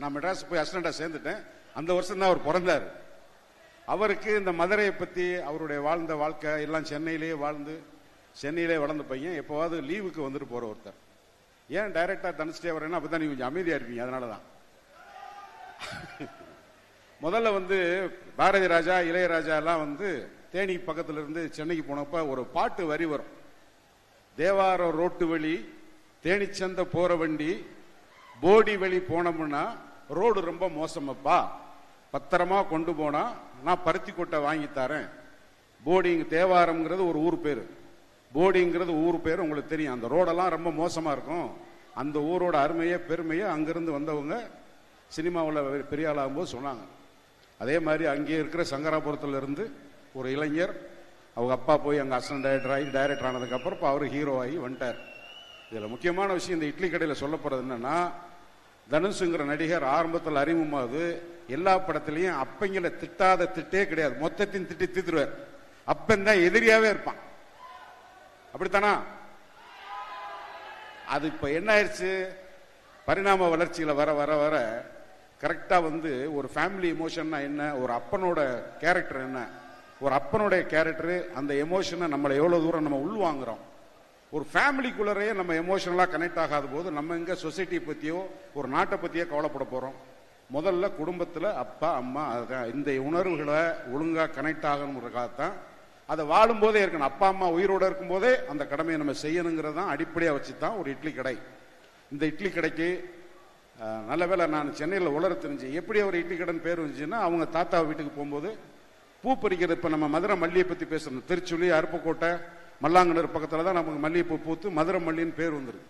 நான் மெட்ராஸ் போய் அசிஸ்டண்டா சேர்ந்துட்டேன். அந்த வருஷம் தான் அவர் பிறந்தார். அவருக்கு இந்த மதுரையை பத்தி அவருடைய வாழ்ந்த வாழ்க்கை எல்லாம் சென்னையிலேயே வாழ்ந்து சென்னையிலே வளர்ந்த பையன். எப்போவாவது லீவுக்கு வந்துட்டு போற ஒருத்தர். ஏன் டைரக்டா தனுஷ்டே வரேன்னா அப்பதான் நீங்க கொஞ்சம் அமைதியா இருப்பீங்க. அதனாலதான் முதல்ல பாரதி ராஜா இளையராஜா எல்லாம் தேனி பக்கத்துல இருந்து சென்னைக்கு போனப்ப ஒரு பாட்டு வரி வரும். தேவார ரோட்டு வழி தேனிச்சந்த போற வண்டி போடி வழி போனோம்னா ரோடு ரொம்ப மோசமப்பா, பத்திரமா கொண்டு போனா நான் பருத்தி கொட்டை வாங்கி தரேன். போடிங் தேவாரம்ங்கிறது ஒரு ஊர் பேரு, போடிங்கிறது ஊர் பேரு உங்களுக்கு தெரியும். அந்த ரோடெல்லாம் ரொம்ப மோசமா இருக்கும். அந்த ஊரோட அருமையை பெருமையை அங்கிருந்து வந்தவங்க சினிமாவில் பெரிய ஆளாகும்போது சொன்னாங்க. அதே மாதிரி அங்கே இருக்கிற சங்கராபுரத்துல இருந்து ஒரு இளைஞர், அவங்க அப்பா போய் அங்கே அசிஸ்டன்ட் டைரக்டர் ஆனதுக்கு அப்புறம் அவரு ஹீரோ ஆகி வந்துட்டார். இதுல முக்கியமான விஷயம் இந்த இட்லி கடையில் சொல்லப்படுறது என்னன்னா, தனுஷுங்கிற நடிகர் ஆரம்பத்தில் அறிமுகமாவது எல்லா படத்திலையும் அப்பங்களை திட்டாத திட்டே கிடையாது. மொத்தத்தின் திட்டி தீத்துருவார். அப்பன் தான் எதிரியாவே இருப்பான். அப்படித்தானா? அது இப்ப என்ன ஆயிடுச்சு, பரிணாம வளர்ச்சியில வர வர வர கரெக்டா ஒரு ஃபேமிலி எமோஷன்னா என்ன, ஒரு அப்பனோட கேரக்டர் என்ன, ஒரு அப்பனுடைய கேரக்டர் அந்த எமோஷனை நம்மளை எவ்வளவு தூரம் நம்ம உள்வாங்குறோம். ஒரு ஃபேமிலிக்குள்ளரையே நம்ம எமோஷனலா கனெக்ட் ஆகாத போது நம்ம எங்க சொசைட்டி பத்தியோ ஒரு நாட்டை பத்தியோ கவலைப்பட போறோம். முதல்ல குடும்பத்துல அப்பா அம்மா, இந்த உணர்வுகளை ஒழுங்கா கனெக்ட் ஆகணுங்கிறதுக்காகத்தான் அதை வாழும் போதே இருக்கணும். அப்பா அம்மா உயிரோட இருக்கும் போதே அந்த கடமையை நம்ம செய்யணுங்கிறதான் அடிப்படையா வச்சுதான் ஒரு இட்லி கடை. இந்த இட்லி கடைக்கு நல்ல வேலை நான் சென்னையில் உலர தெரிஞ்சு எப்படி ஒரு இட்லி கடைன்னு பேர் வந்துச்சுன்னா, அவங்க தாத்தா வீட்டுக்கு போகும்போது பூ பறிக்கிறது. இப்ப நம்ம மதுரை மல்லியை பத்தி பேசணும். திருச்சுழி அருப்புக்கோட்டை மல்லாங்கனர் பக்கத்துல தான் நமக்கு மல்லிகைப்பூ பூத்து மதுரை மல்லின்னு பேர் வந்துருக்கு.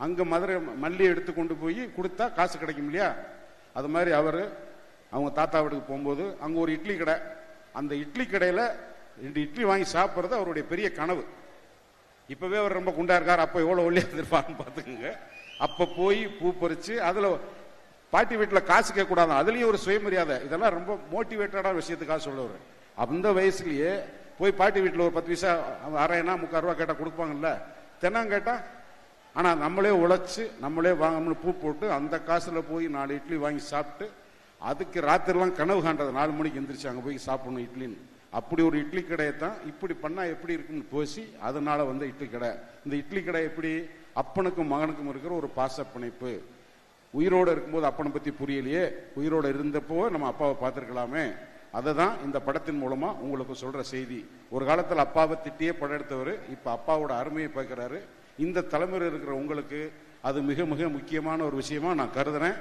அங்க மதுரை மல்லியை எடுத்து கொண்டு போய் கொடுத்தா காசு கிடைக்கும் இல்லையா? அது மாதிரி அவங்க தாத்தா வீட்டுக்கு போகும்போது அங்க ஒரு இட்லி கடை. அந்த இட்லி கடையில 2 இட்லி வாங்கி சாப்பிட்றது அவருடைய பெரிய கனவு. இப்பவே அவர் ரொம்ப குண்டா இருக்காரு. அப்ப எவ்வளவு ஒல்லியா இருப்பாருன்னு பாத்துக்கோங்க. அப்ப போய் பூ பறிச்சு அதுல பாட்டி வீட்டுல காசு கேட்க கூடாது, அதுலயும் ஒரு சுயமரியாதை. இதெல்லாம் ரொம்ப மோட்டிவேட்டடா விஷயத்துக்காக சொல்லுவாரு. அந்த வயசுலயே போய் பாட்டி வீட்டில் ஒரு 10 பைசா அரைனா 3/4 ரூபா கேட்டா கொடுப்பாங்கல்ல, தென்னாங்க கேட்டா. ஆனா நம்மளே உழைச்சு நம்மளே வாங்கணும்னு பூ போட்டு அந்த காசுல போய் 4 இட்லி வாங்கி சாப்பிட்டு அதுக்கு ராத்திரிலாம் கனவு காண்றது 4 மணிக்கு எந்திரிச்சு அங்க போய் சாப்பிடணும் இட்லின்னு. அப்படி ஒரு இட்லி கடையை தான் இப்படி பண்ணா எப்படி இருக்குன்னு பேசி அதனால இட்லி கடை. இந்த இட்லி கடை எப்படி அப்பனுக்கும் மகனுக்கும் இருக்கிற ஒரு பாச பிணைப்பு. உயிரோடு இருக்கும்போது அப்பனை பத்தி புரியலையே, உயிரோடு இருந்தப்போ நம்ம அப்பாவை பார்த்திருக்கலாமே. அதை தான் இந்த படத்தின் மூலமா உங்களுக்கு சொல்ற செய்தி. ஒரு காலத்தில் அப்பாவை திட்டியே படம் எடுத்தவர் இப்ப அப்பாவோட அருமையை பார்க்கிறாரு. இந்த தலைமுறை இருக்கிற உங்களுக்கு அது மிக மிக முக்கியமான ஒரு விஷயமா நான் கருதுறேன்.